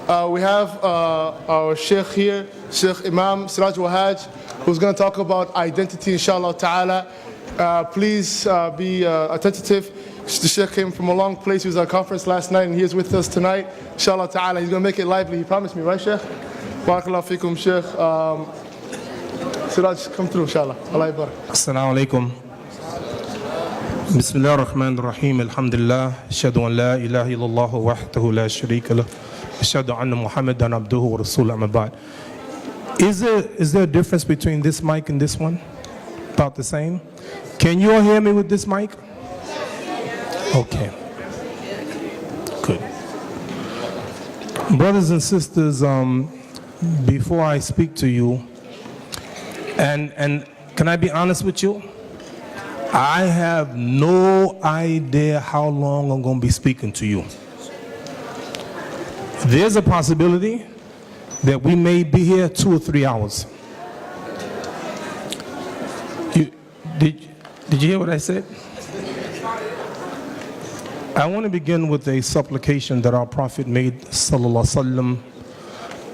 We have our Sheikh here, Sheikh Imaam Siraj Wahaj, who's going to talk about identity, inshallah ta'ala. Please be attentive. The Sheikh came from a long place. He was at a conference last night, and he is with us tonight. Inshallah ta'ala, he's going to make it lively. He promised me, right, Sheikh? Barakallahu feekum, Sheikh. Siraj, come through, inshallah. Allah yabarak. Assalamu alaikum. Bismillah ar-Rahman ar-Rahim. Alhamdulillah. Ashhadu an la ilaha illallah wahdahu la sharika lah. Ashhadu anna Muhammadan abduhu wa rasuluhu amma ba'd. Is there a difference between this mic and this one? About the same? Can you all hear me with this mic? Okay. Good. Brothers and sisters, before I speak to you, and can I be honest with you? I have no idea how long I'm going to be speaking to you. There's a possibility that we may be here 2 or 3 hours. Did you hear what I said? I want to begin with a supplication that our Prophet made, sallallahu alaihi wasallam.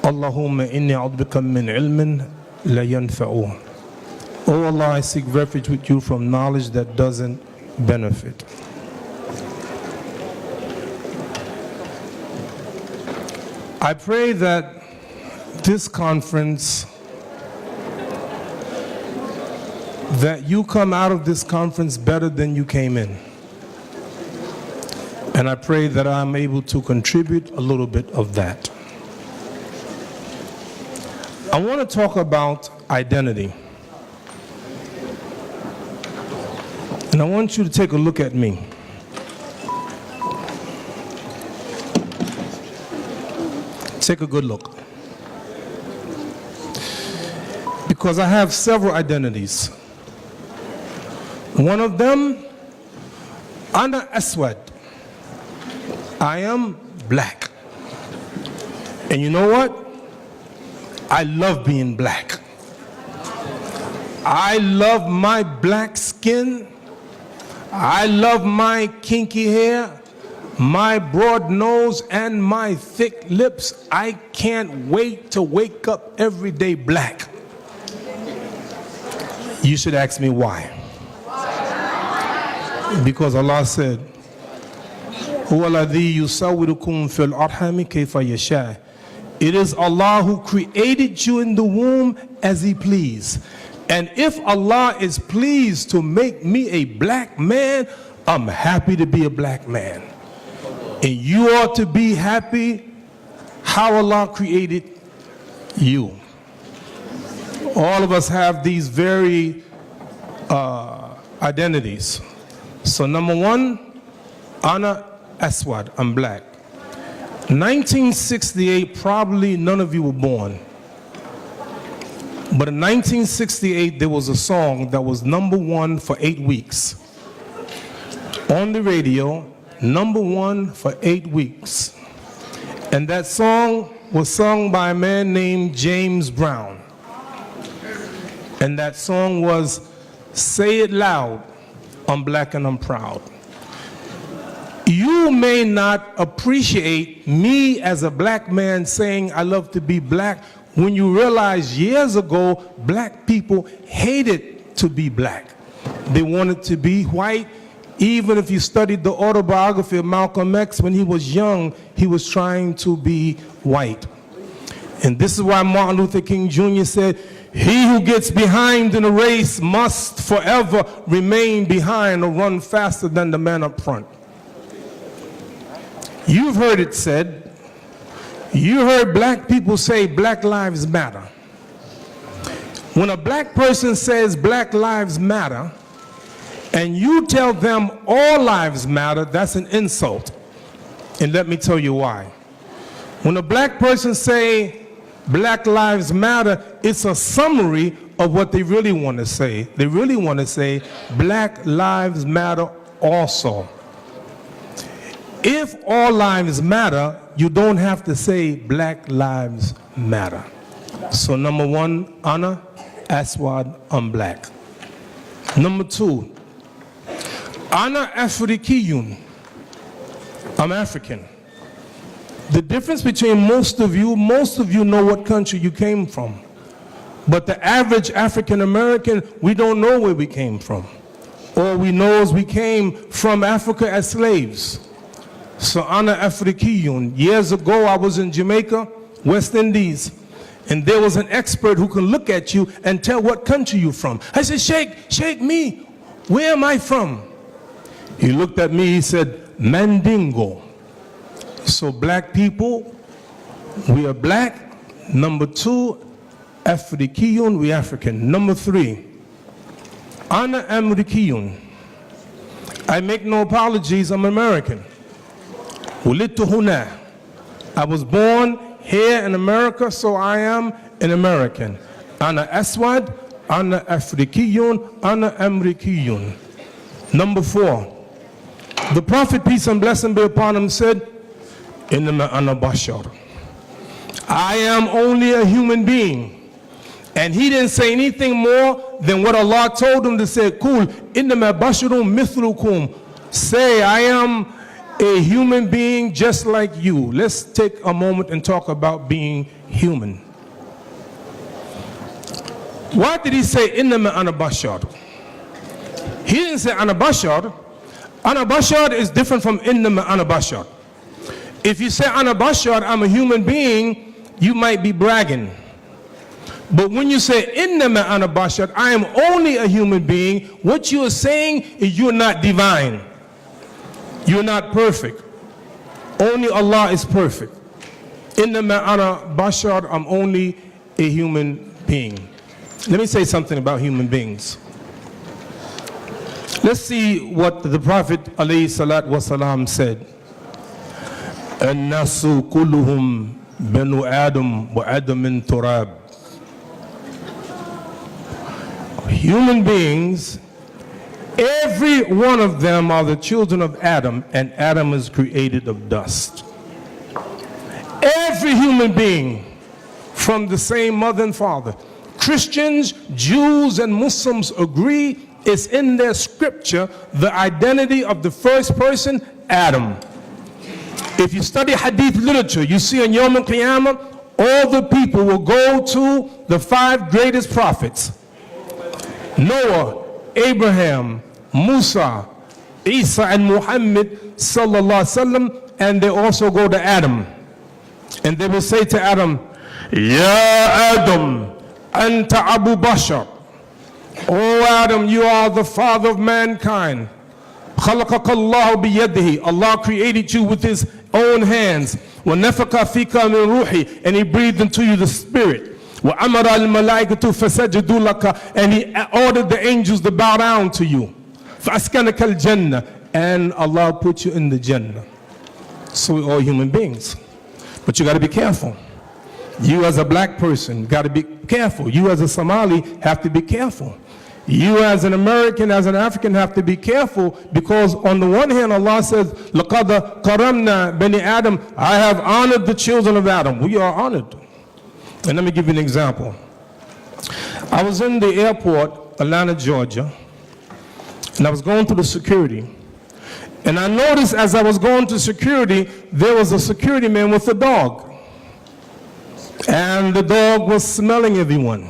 Allahumma inni a'udhu min ilmin la yanfa'u. Oh Allah, I seek refuge with you from knowledge that doesn't benefit. I pray that this conference, that you come out of this conference better than you came in. And I pray that I'm able to contribute a little bit of that. I want to talk about identity. And I want you to take a look at me. Take a good look. Because I have several identities. One of them, Ana Aswad. I am black. And you know what? I love being black. I love my black skin. I love my kinky hair, my broad nose, and my thick lips. I can't wait to wake up every day black. You should ask me why. Because Allah said, it is Allah who created you in the womb as He pleased. And if Allah is pleased to make me a black man, I'm happy to be a black man. And you ought to be happy how Allah created you. All of us have these very identities. So number one, Ana Aswad, I'm black. 1968, probably none of you were born. But in 1968, there was a song that was #1 for 8 weeks. On the radio, #1 for 8 weeks. And that song was sung by a man named James Brown. And that song was, "Say It Loud, I'm Black and I'm Proud." You may not appreciate me as a black man saying I love to be black when you realize years ago, black people hated to be black. They wanted to be white. Even if you studied the autobiography of Malcolm X, when he was young, he was trying to be white. And this is why Martin Luther King Jr. said, "He who gets behind in a race must forever remain behind or run faster than the man up front." You've heard it said, you heard black people say Black Lives Matter. When a black person says Black Lives Matter, and you tell them all lives matter, that's an insult. And let me tell you why. When a black person say Black Lives Matter, it's a summary of what they really want to say. They really want to say Black Lives Matter also. If all lives matter, you don't have to say Black Lives Matter. So #1, Ana Aswad, I'm black. #2, Ana Afrikiyun, I'm African. The difference between most of you know what country you came from. But the average African American, we don't know where we came from. All we know is we came from Africa as slaves. So ana Afrikiyun. Years ago, I was in Jamaica, West Indies, and there was an expert who can look at you and tell what country you're from. I said, Sheikh, me, where am I from? He looked at me, he said, Mandingo. So black people, we are black. Number two, Afrikiyun, we African. Number three, Ana Amerikiyun. I make no apologies, I'm American. Wulidtu huna. I was born here in America, so I am an American. Ana Aswad, Ana Afrikiyun, Ana Amerikiyun. Number four, the Prophet, peace and blessing be upon him, said, Innama ana bashar. I am only a human being. And he didn't say anything more than what Allah told him to say. Kul, innama basharun mithlukum. Say, I am a human being just like you. Let's take a moment and talk about being human. Why did he say, innama ana bashar? He didn't say ana bashar. Ana bashar is different from innama ana bashar. If you say ana bashar, I'm a human being, you might be bragging. But when you say innama ana bashar, I am only a human being, what you are saying is you're not divine. You're not perfect. Only Allah is perfect. Innama ana bashar, I'm only a human being. Let me say something about human beings. Let's see what the Prophet alayhi salatu wasalam said. An-nasu kulluhum banu Adam wa Adam min turab. Human beings, every one of them are the children of Adam, and Adam is created of dust. Every human being from the same mother and father. Christians, Jews, and Muslims agree it's in their scripture the identity of the first person, Adam. If you study hadith literature, you see in Yawm al-Qiyamah, all the people will go to the 5 greatest prophets. Noah, Abraham, Musa, Isa, and Muhammad sallallahu alaihi wasallam, and they also go to Adam. And they will say to Adam, Ya Adam, anta Abu Bashar. Oh Adam, you are the father of mankind. خَلَقَكَ اللَّهُ بِيَدِهِ. Allah created you with his own hands. وَنَفَقَ فِيكَ مِنْ رُوحِهِ. And he breathed into you the spirit. وَأَمَرَ الْمَلَائِكَةُ فَسَجَدُوا لَكَ. And he ordered the angels to bow down to you. فَأَسْكَنَكَ الْجَنَّةِ. And Allah put you in the Jannah. So we're all human beings. But you got to be careful. You as a black person got to be careful. You as a Somali have to be careful. You as an American, as an African have to be careful, because on the one hand Allah says, لَقَدْ قَرَمْنَا بَنِي Adam. I have honored the children of Adam. We are honored. And let me give you an example. I was in the airport, Atlanta, Georgia, and I was going through the security. And I noticed as I was going to security, there was a security man with a dog. And the dog was smelling everyone.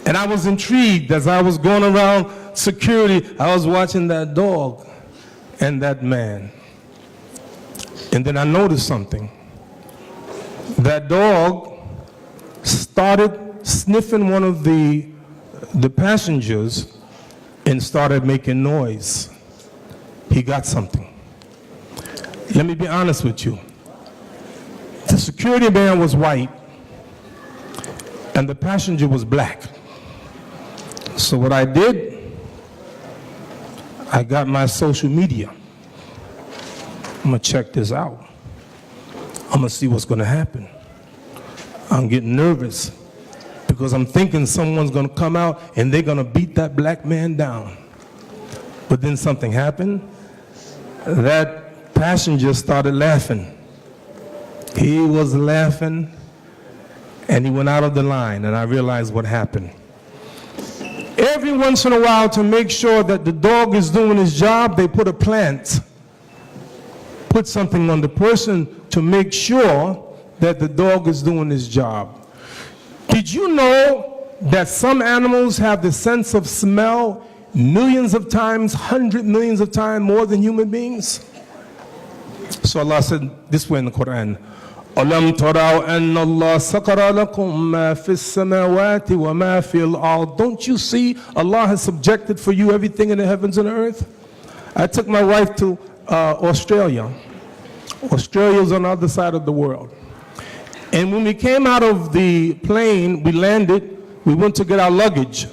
And I was intrigued as I was going around security. I was watching that dog and that man. And then I noticed something. That dog started sniffing one of the passengers and started making noise. He got something. Let me be honest with you. The security man was white and the passenger was black. So what I did, I got my social media. I'm gonna check this out. I'm gonna see what's gonna happen. I'm getting nervous because I'm thinking someone's gonna come out and they're gonna beat that black man down. But then something happened. That passenger started laughing. He was laughing and he went out of the line, and I realized what happened. Every once in a while, to make sure that the dog is doing his job, they put a plant put something on the person to make sure that the dog is doing his job. Did you know that some animals have the sense of smell millions of times, 100 millions of times more than human beings? So Allah said this way in the Quran, أَلَمْ تَرَوْا أَنَّ اللَّهَ سَخَرَ لَكُم مَّا فِي السَّمَاوَاتِ وَمَا فِي الْأَرْضِ. Don't you see Allah has subjected for you everything in the heavens and the earth? I took my wife to Australia. Australia's on the other side of the world. And when we came out of the plane, we landed, we went to get our luggage.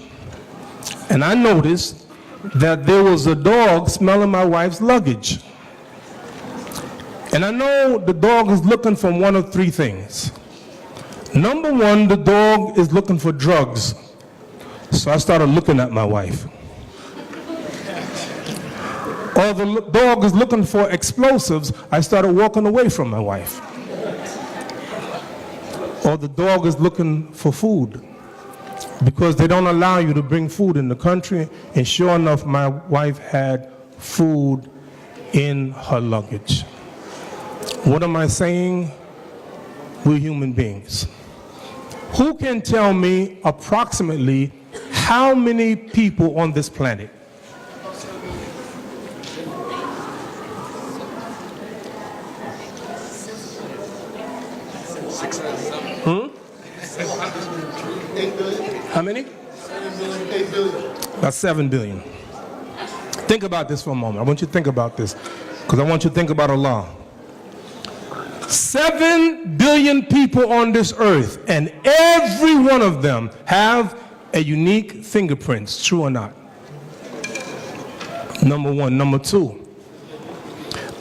And I noticed that there was a dog smelling my wife's luggage. And I know the dog is looking for one of three things. Number one, the dog is looking for drugs. So I started looking at my wife. Or the dog is looking for explosives. I started walking away from my wife. Or the dog is looking for food, because they don't allow you to bring food in the country. And sure enough, my wife had food in her luggage. What am I saying? We're human beings. Who can tell me approximately how many people on this planet? How many? 8 billion. About 7 billion. Think about this for a moment. I want you to think about this, because I want you to think about Allah. 7 billion people on this earth, and every one of them have a unique fingerprints, true or not? Number one. Number two,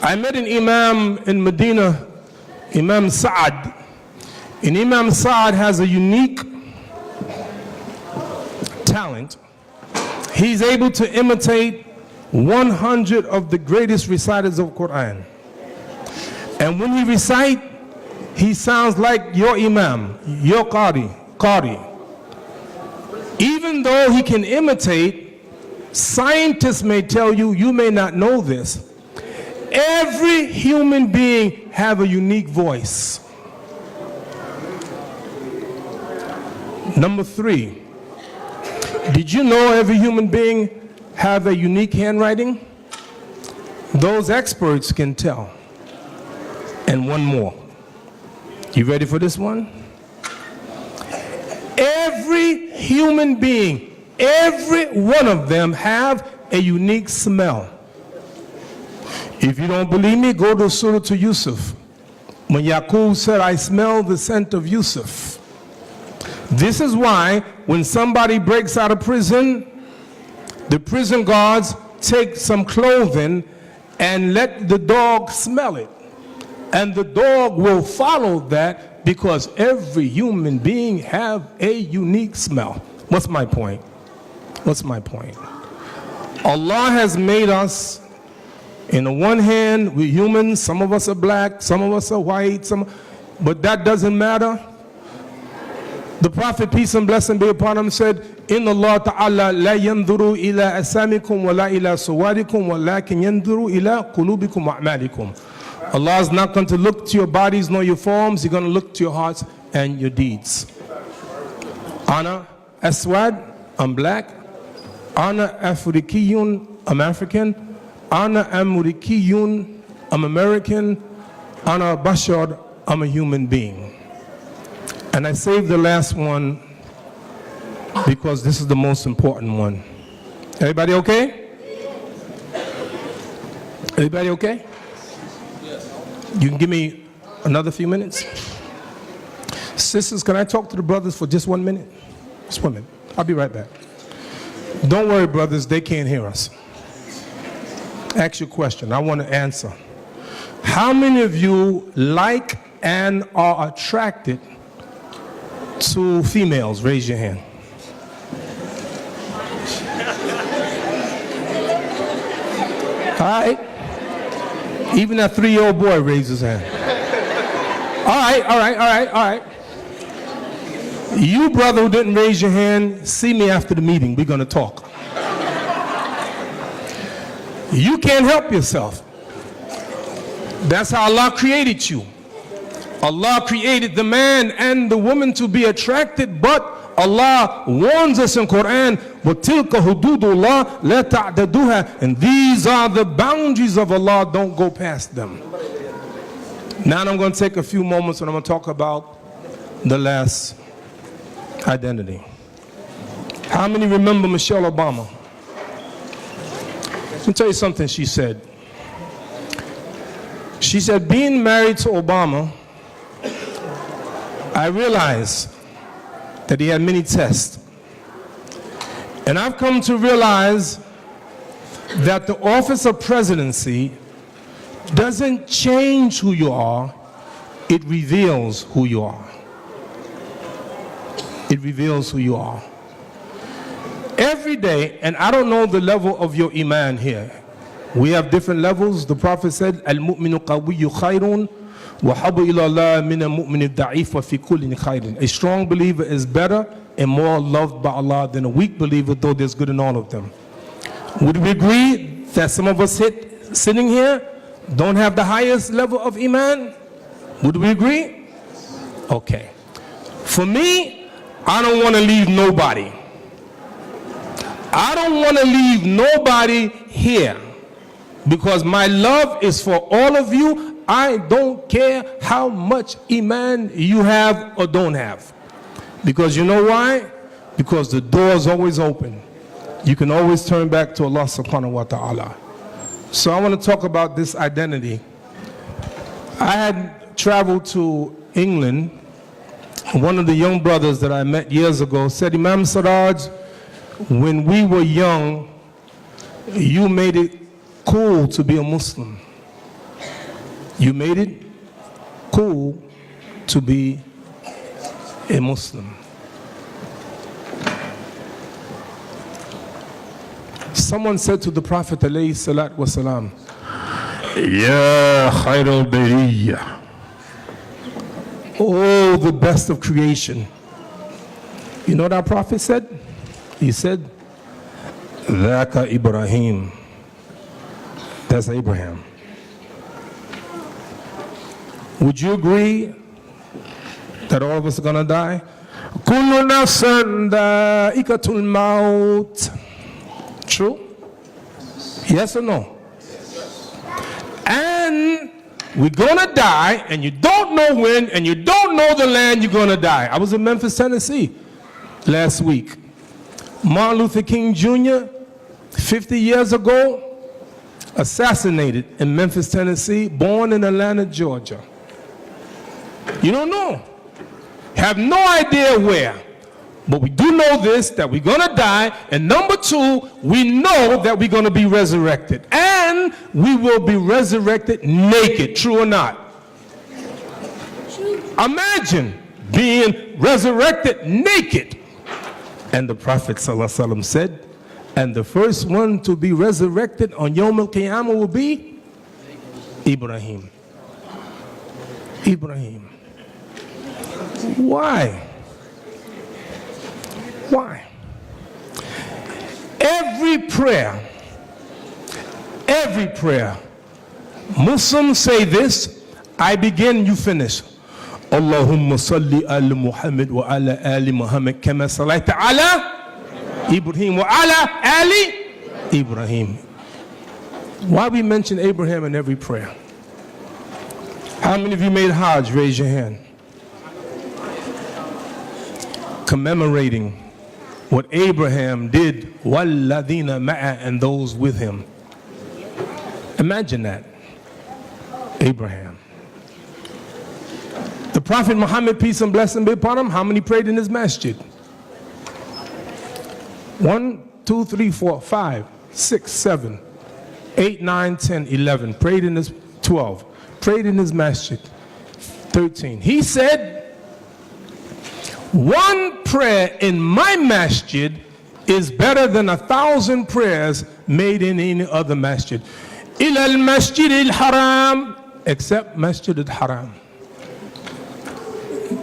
I met an Imam in Medina, Imaam Sa'ad. And Imam Sa'ad has a unique talent. He's able to imitate 100 of the greatest reciters of Quran. And when he recite, he sounds like your Imam, your Qari. Even though he can imitate, scientists may tell you, you may not know this, every human being have a unique voice. Number three, did you know every human being have a unique handwriting? Those experts can tell. And one more. You ready for this one? Every human being, every one of them have a unique smell. If you don't believe me, go to Surah to Yusuf. When Yaqub said, I smell the scent of Yusuf. This is why when somebody breaks out of prison, the prison guards take some clothing and let the dog smell it. And the dog will follow that, because every human being have a unique smell. What's my point? What's my point? Allah has made us, in the one hand, we're humans, some of us are black, some of us are white, but that doesn't matter. The Prophet, peace and blessing be upon him, said, Inna Allah ta'ala la yanduru ila asamikum wa la ila suwarikum wa lakin yanduru ila qulubikum wa a'malikum. Allah is not going to look to your bodies nor your forms. He's going to look to your hearts and your deeds. Ana aswad, I'm black. Ana afrikiyun, I'm African. Ana amurikiyun, I'm American. Ana bashar, I'm a human being. And I saved the last one because this is the most important one. Everybody okay? Everybody okay? You can give me another few minutes? Sisters, can I talk to the brothers for just 1 minute? Just 1 minute. I'll be right back. Don't worry, brothers, they can't hear us. Ask your question. I want to answer. How many of you like and are attracted to females? Raise your hand. All right. Even that 3-year-old boy raised his hand. All right. You, brother, who didn't raise your hand, see me after the meeting. We're going to talk. You can't help yourself. That's how Allah created you. Allah created the man and the woman to be attracted, but Allah warns us in Quran, وَتِلْكَ حُدُودُ اللَّهِ لَا تَعْتَدُوهَا, and these are the boundaries of Allah, don't go past them. Now I'm going to take a few moments and I'm going to talk about the last identity. How many remember Michelle Obama? Let me tell you something she said. She said, being married to Obama, I realized that he had many tests. And I've come to realize that the office of presidency doesn't change who you are, it reveals who you are. It reveals who you are. Every day, and I don't know the level of your iman here. We have different levels. The Prophet said, Al-mu'minu qawiyyu khayrun wa habu ila Allah min al-mu'min al-da'if wa fi kullin khayrun. A strong believer is better and more loved by Allah than a weak believer, though there's good in all of them. Would we agree that some of us sitting here don't have the highest level of iman? Would we agree? Okay. For me, I don't want to leave nobody. I don't want to leave nobody here because my love is for all of you. I don't care how much iman you have or don't have. Because you know why? Because the door is always open. You can always turn back to Allah subhanahu wa ta'ala. So I want to talk about this identity. I had traveled to England. One of the young brothers that I met years ago said, Imaam Siraj, when we were young, you made it cool to be a Muslim. You made it cool to be a Muslim. Someone said to the Prophet alayhi salatu wasalam, Ya khayr al-bariyya, oh, the best of creation. You know what our Prophet said? He said, Dhaka Ibrahim. That's Abraham. Would you agree that all of us are going to die? Kullu nafsin dha'iqatul maut. True? Yes or no? And we're going to die, and you don't know when, and you don't know the land you're going to die. I was in Memphis, Tennessee last week. Martin Luther King Jr., 50 years ago, assassinated in Memphis, Tennessee, born in Atlanta, Georgia. You don't know. Have no idea where. But we do know this, that we're going to die. And number two, we know that we're going to be resurrected. And we will be resurrected naked, true or not? Imagine being resurrected naked. And the Prophet ﷺ said, and the first one to be resurrected on Yawm al-Qiyamah will be Ibrahim. Ibrahim. Why? Why? Every prayer, Muslims say this, I begin, you finish. Allahumma salli ala Muhammad wa ala ali Muhammad kama sallaita ala Ibrahim wa ala ali Ibrahim. Why we mention Abraham in every prayer? How many of you made Hajj? Raise your hand. Commemorating what Abraham did, وَالَّذِينَ مَعَهُ, and those with him. Imagine that. Abraham. The Prophet Muhammad, peace and blessing be upon him, how many prayed in his masjid? 1, 2, 3, 4, 5, 6, 7, 8, 9, 10, 11. Prayed in his 12. Prayed in his masjid. 13. He said, one prayer in my masjid is better than 1,000 prayers made in any other masjid. Ila al-masjid al-haram, except Masjid al-Haram,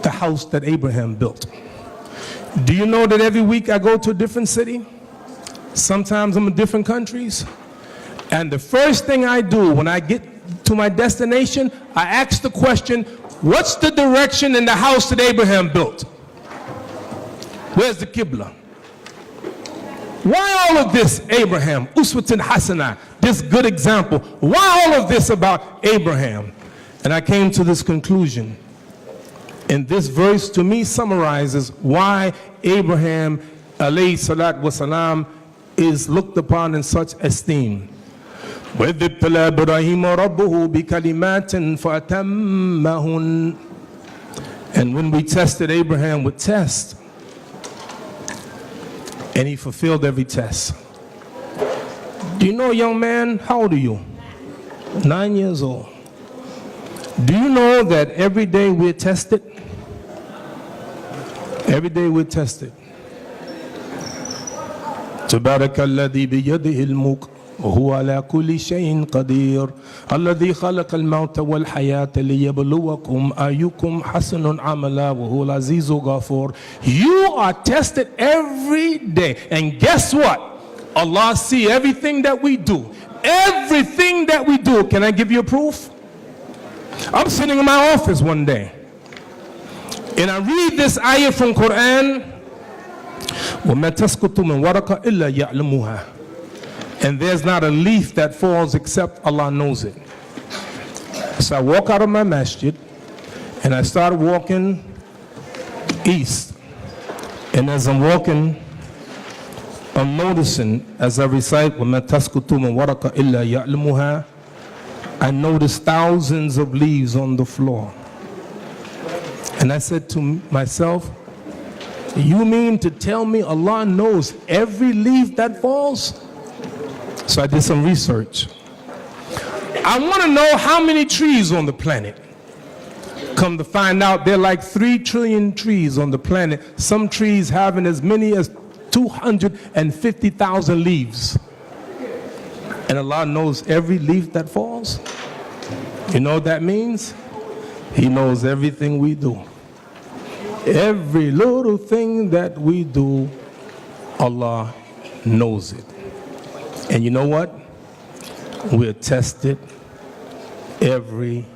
the house that Abraham built. Do you know that every week I go to a different city? Sometimes I'm in different countries. And the first thing I do when I get to my destination, I ask the question, what's the direction in the house that Abraham built? Where's the Qibla? Why all of this, Abraham? Uswatun Hasana, this good example. Why all of this about Abraham? And I came to this conclusion. And this verse to me summarizes why Abraham, alayhi salat wasalam, is looked upon in such esteem. وَإِذِ ابْتَلَى إِبْرَاهِيمَ رَبُّهُ بِكَلِمَاتٍ فَأَتَمَّهُنَّ. And when we tested Abraham with tests, and he fulfilled every test. Do you know, young man, how old are you? 9 years old. Do you know that every day we're tested? Every day we're tested. تبارك الذي بيده الملك وهو على كل شيء قدير الذي خلق الموت والحياة ليبلوكم أيكم حسن عملا وهو العزيز الغفور. You are tested every day, and guess what? Allah sees everything that we do. Everything that we do. Can I give you a proof? I'm sitting in my office one day, and I read this ayah from Quran. وَمَا تَسْقُطُ مِنْ وَرَقَ إِلَّا يَعْلَمُهَا. And there's not a leaf that falls except Allah knows it. So I walk out of my masjid, and I start walking east. And as I'm walking, I'm noticing, as I recite, وَمَا تَسْقُطُ مِنْ وَرَقَ إِلَّا يَعْلَمُهَا, I noticed thousands of leaves on the floor. And I said to myself, you mean to tell me Allah knows every leaf that falls? So I did some research. I want to know how many trees on the planet. Come to find out, there are like 3 trillion trees on the planet. Some trees having as many as 250,000 leaves. And Allah knows every leaf that falls. You know what that means? He knows everything we do. Every little thing that we do, Allah knows it. And you know what? We're tested every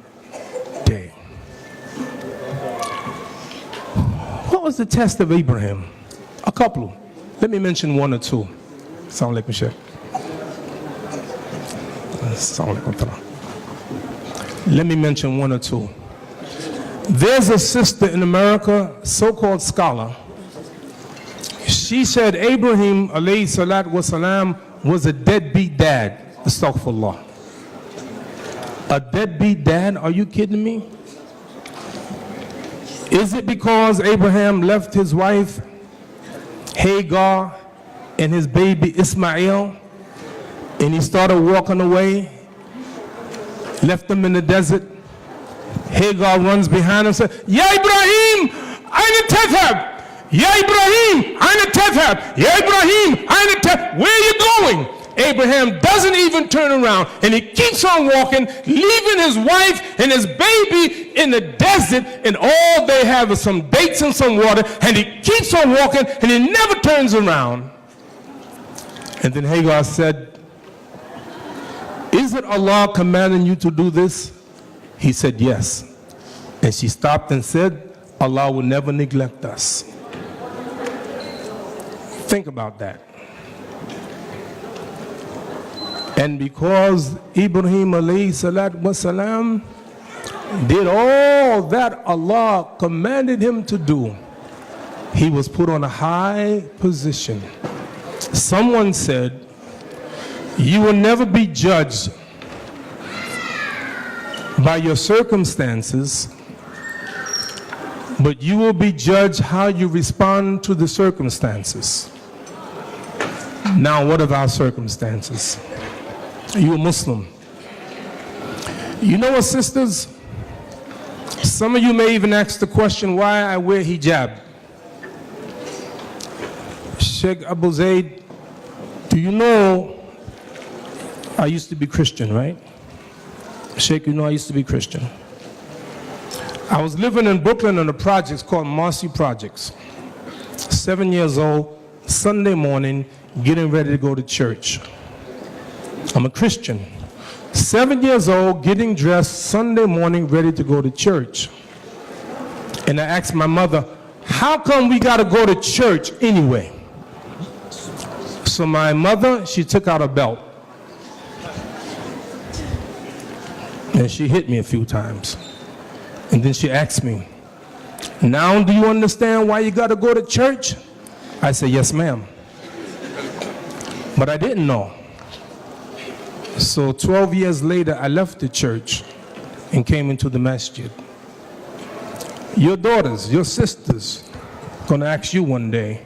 day. What was the test of Abraham? A couple. Let me mention one or two. Assalamu alaikum, Sheikh. Assalamu alaikum. Let me mention one or two. There's a sister in America, so-called scholar. She said Abraham, alayhi salat wasalam, was a deadbeat dad. Astaghfirullah. A deadbeat dad? Are you kidding me? Is it because Abraham left his wife Hagar and his baby Ismail, and he started walking away, left them in the desert? Hagar runs behind him and says, Ya Ibrahim, aina tadhhab? Ya Ibrahim, aina tadhhab? Ya Ibrahim, aina tadhhab? Where are you going? Abraham doesn't even turn around, and he keeps on walking, leaving his wife and his baby in the desert, and all they have is some dates and some water, and he keeps on walking, and he never turns around. And then Hagar said, is it Allah commanding you to do this? He said, yes. And she stopped and said, Allah will never neglect us. Think about that. And because Ibrahim alayhi salat wasalam did all that Allah commanded him to do, he was put on a high position. Someone said, you will never be judged by your circumstances, but you will be judged how you respond to the circumstances. Now, what of our circumstances? Are you a Muslim? You know what, sisters? Some of you may even ask the question why I wear hijab. Sheikh Abu Zaid, do you know I used to be Christian, right? Sheikh, you know I used to be Christian. I was living in Brooklyn in a project called Marcy Projects. 7 years old, Sunday morning, getting ready to go to church. I'm a Christian. 7 years old, getting dressed Sunday morning, ready to go to church. And I asked my mother, how come we got to go to church anyway? So my mother, she took out a belt. And she hit me a few times. And then she asked me, now do you understand why you got to go to church? I said, yes, ma'am. But I didn't know. So 12 years later, I left the church and came into the masjid. Your daughters, your sisters, gonna ask you one day,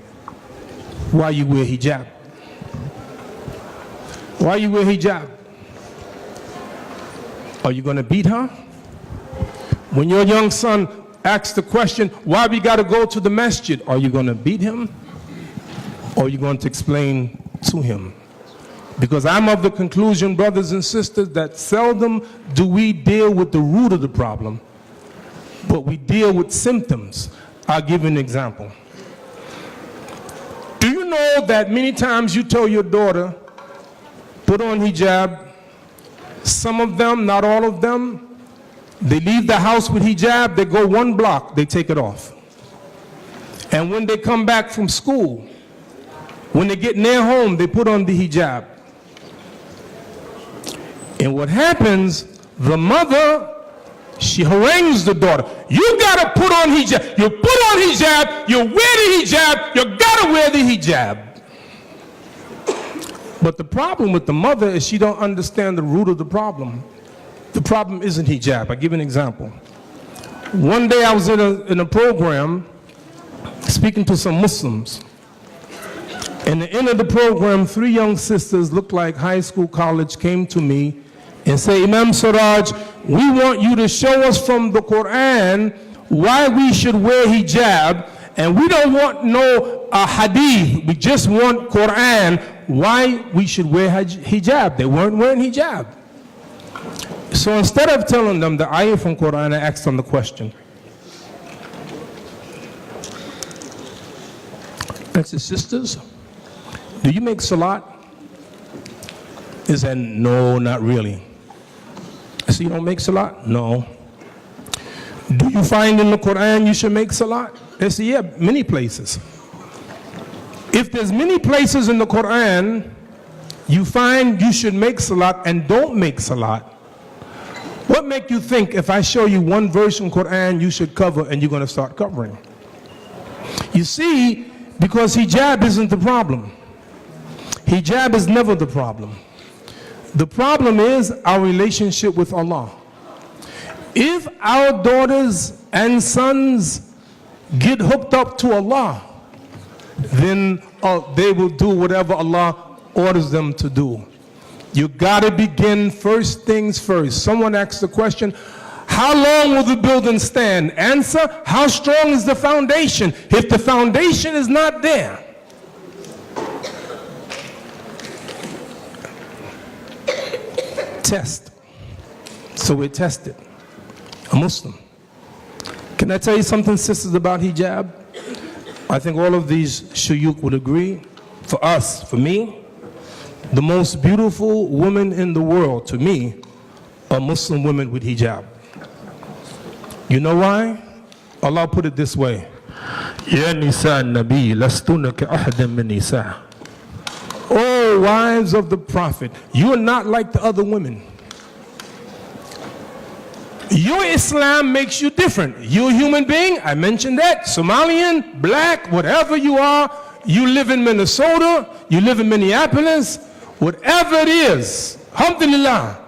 why you wear hijab? Why you wear hijab? Are you gonna beat her? When your young son asks the question, why we gotta go to the masjid, are you gonna beat him? Or are you going to explain to him? Because I'm of the conclusion, brothers and sisters, that seldom do we deal with the root of the problem, but we deal with symptoms. I'll give you an example. Do you know that many times you tell your daughter, put on hijab, some of them, not all of them, they leave the house with hijab, they go 1 block, they take it off. And when they come back from school, when they get near home, they put on the hijab. And what happens, the mother, she harangues the daughter. You gotta put on hijab. You put on hijab, you wear the hijab, you gotta wear the hijab. But the problem with the mother is she don't understand the root of the problem. The problem isn't hijab. I'll give you an example. One day I was in a program speaking to some Muslims. And at the end of the program, 3 young sisters looked like high school, college, came to me and say, Imaam Siraj, we want you to show us from the Quran why we should wear hijab, and we don't want no hadith, we just want Quran, why we should wear hijab. They weren't wearing hijab. So instead of telling them the ayah from Quran, I asked them the question. I said, sisters, do you make salat? They said, no, not really. I said, you don't make salat? No. Do you find in the Quran you should make salat? They said, yeah, many places. If there's many places in the Quran you find you should make salat and don't make salat, what make you think if I show you one verse in Quran you should cover and you're going to start covering? You see, because hijab isn't the problem. Hijab is never the problem. The problem is our relationship with Allah. If our daughters and sons get hooked up to Allah, then they will do whatever Allah orders them to do. You gotta begin first things first. Someone asked the question, how long will the building stand? Answer, how strong is the foundation? If the foundation is not there, test. So we tested a Muslim. Can I tell you something, sisters, about hijab? I think all of these shuyukh would agree. For us, for me, the most beautiful woman in the world, to me, are Muslim women with hijab. You know why? Allah put it this way. Ya nisa nabi lastuna ka ahadan min nisa. Oh, wives of the Prophet, you are not like the other women. Your Islam makes you different. You're a human being, I mentioned that. Somalian, black, whatever you are. You live in Minnesota, you live in Minneapolis, whatever it is, alhamdulillah.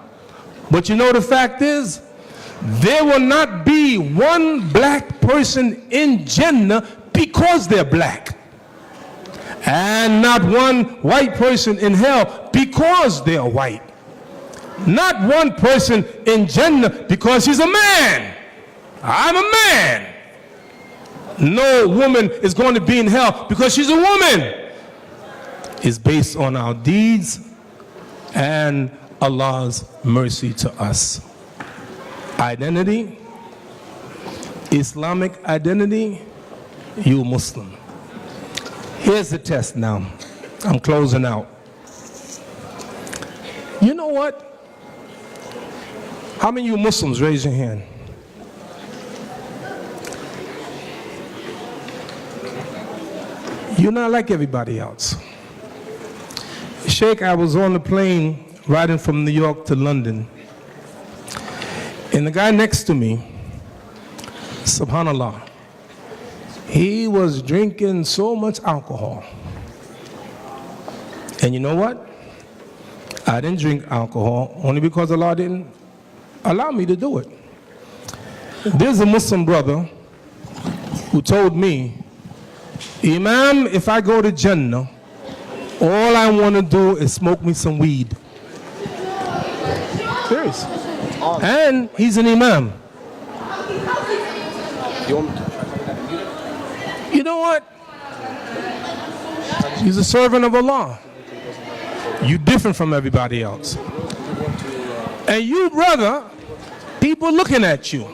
But you know the fact is, there will not be one black person in Jannah because they're black. And not one white person in hell because they are white. Not one person in Jannah because he's a man. I'm a man. No woman is going to be in hell because she's a woman. It's based on our deeds and Allah's mercy to us. Identity, Islamic identity, you Muslim. Here's the test now. I'm closing out. You know what? How many of you Muslims? Raise your hand. You're not like everybody else. Sheikh, I was on the plane riding from New York to London, and the guy next to me, subhanallah, he was drinking so much alcohol. And you know what? I didn't drink alcohol only because Allah didn't allow me to do it. There's a Muslim brother who told me, Imam, if I go to Jannah, all I want to do is smoke me some weed. Serious. And he's an Imam. You know what? He's a servant of Allah. You're different from everybody else. And you, brother, people looking at you.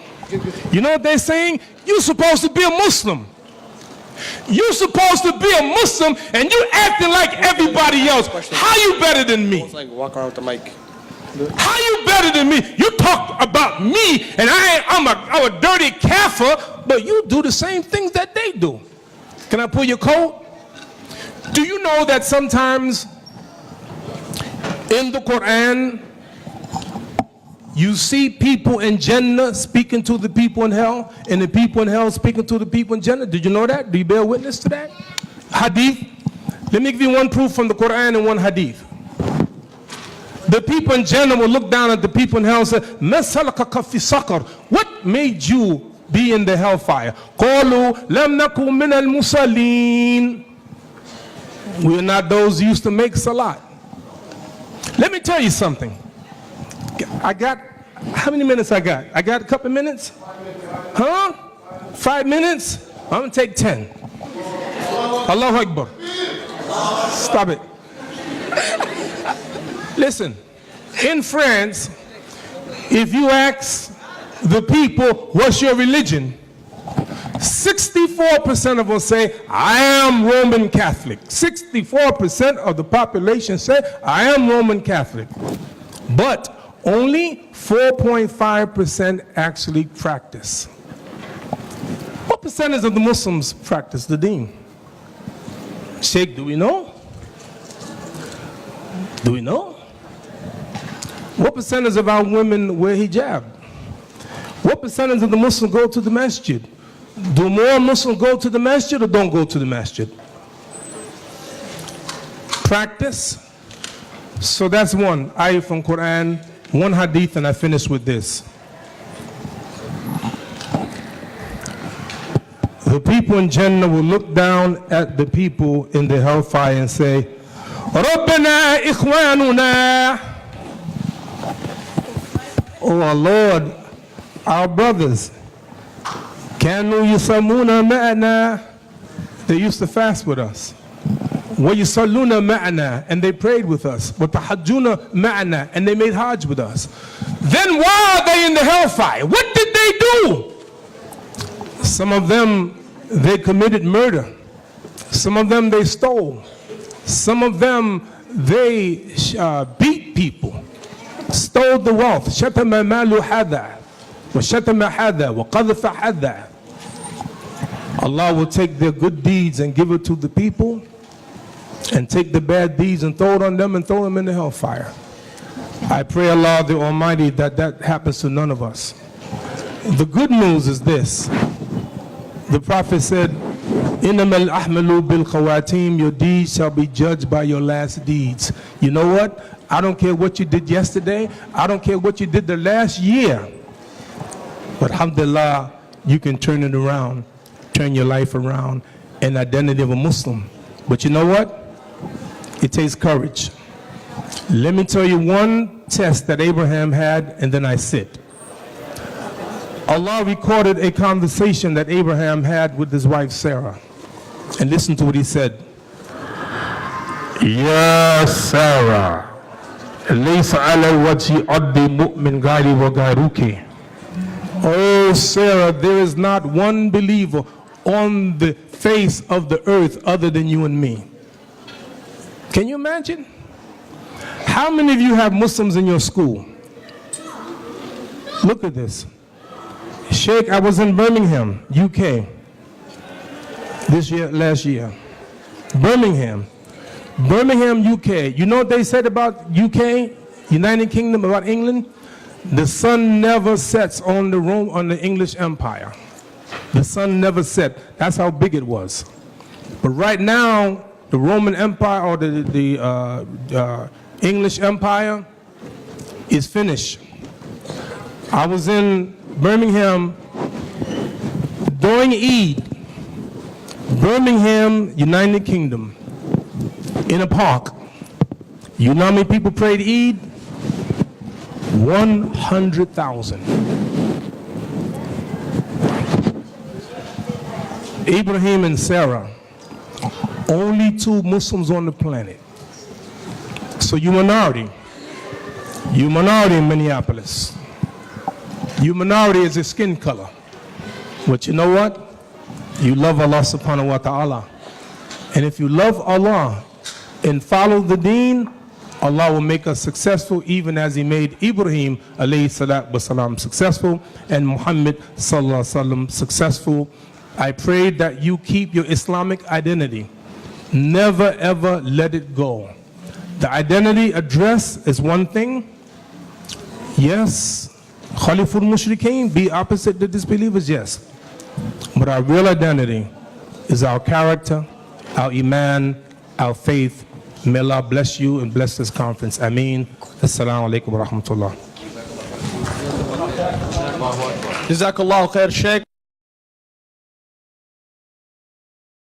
You know what they're saying? You're supposed to be a Muslim. You're supposed to be a Muslim and you acting like everybody else. How you better than me? Like walk around with the mic. How you better than me? You talk about me and I'm a dirty kafir, but you do the same things that they do. Can I pull your coat? Do you know that sometimes in the Quran you see people in Jannah speaking to the people in hell, and the people in hell speaking to the people in Jannah? Did you know that? Do you bear witness to that? Hadith. Let me give you one proof from the Quran and one hadith. The people in Jannah will look down at the people in hell and say, "Ma salakaka fi saqar?" What made you be in the hellfire? Qalu lam naku min al musallin. We are not those who used to make salat. Let me tell you something. I got, how many minutes I got? I got a couple minutes? Huh? 5 minutes? I'm going to take 10. Allahu Akbar. Stop it. Listen, in France, if you ask the people, what's your religion? 64% of them say, I am Roman Catholic. 64% of the population say, I am Roman Catholic. But only 4.5% actually practice. What percentage of the Muslims practice the deen? Sheikh, do we know? Do we know? What percentage of our women wear hijab? What percentage of the Muslims go to the masjid? Do more Muslims go to the masjid or don't go to the masjid? Practice. So that's one ayah from Quran, one hadith, and I finish with this. The people in Jannah will look down at the people in the hellfire and say, Rabbana ikhwanuna. Oh our Lord, our brothers, kanu yusamuna ma'ana. They used to fast with us. وَيُصَلُّونَ مَعَنَا, and they prayed with us. وَتَحَجُّونَ مَعَنَا, and they made Hajj with us. Then why are they in the hellfire? What did they do? Some of them, they committed murder. Some of them, they stole. Some of them, they beat people, stole the wealth. شَتَمَ مَالُ حَذَا وَشَتَمَ حَذَا وَقَذَفَ حَذَا. Allah will take their good deeds and give it to the people, and take the bad deeds and throw it on them and throw them in the hellfire. I pray Allah the Almighty that that happens to none of us. The good news is this. The Prophet said, إِنَّمَا الْأَحْمَلُ بِالْخَوَاتِيمِ, your deeds shall be judged by your last deeds. You know what? I don't care what you did yesterday. I don't care what you did the last year. But alhamdulillah, you can turn it around, turn your life around, an identity of a Muslim. But you know what? It takes courage. Let me tell you one test that Abraham had, and then I sit. Allah recorded a conversation that Abraham had with his wife Sarah. And listen to what he said. Ya Sarah, laysa ala wajhi addi mu'min ghairi wa ghairuki. Oh Sarah, there is not one believer on the face of the earth other than you and me. Can you imagine? How many of you have Muslims in your school? Look at this. Sheikh, I was in Birmingham, UK, last year. Birmingham, UK. You know what they said about UK, United Kingdom, about England? The sun never sets on the English Empire. The sun never set. That's how big it was. But right now, the Roman Empire or the English Empire is finished. I was in Birmingham during Eid, Birmingham, United Kingdom, in a park. You know how many people prayed Eid? 100,000. Ibrahim and Sarah, only 2 Muslims on the planet. So you minority. You minority in Minneapolis. You minority is a skin color. But you know what? You love Allah subhanahu wa ta'ala. And if you love Allah and follow the deen, Allah will make us successful, even as He made Ibrahim alayhi salatu wasalam successful and Muhammad sallallahu alaihi wasallam successful. I pray that you keep your Islamic identity. Never ever let it go. The identity address is one thing. Yes, Khaliful Mushrikeen, be opposite the disbelievers, yes. But our real identity is our character, our iman, our faith. May Allah bless you and bless this conference. Ameen. Assalamu alaikum wa rahmatullah. Jazakallah khair, Sheikh.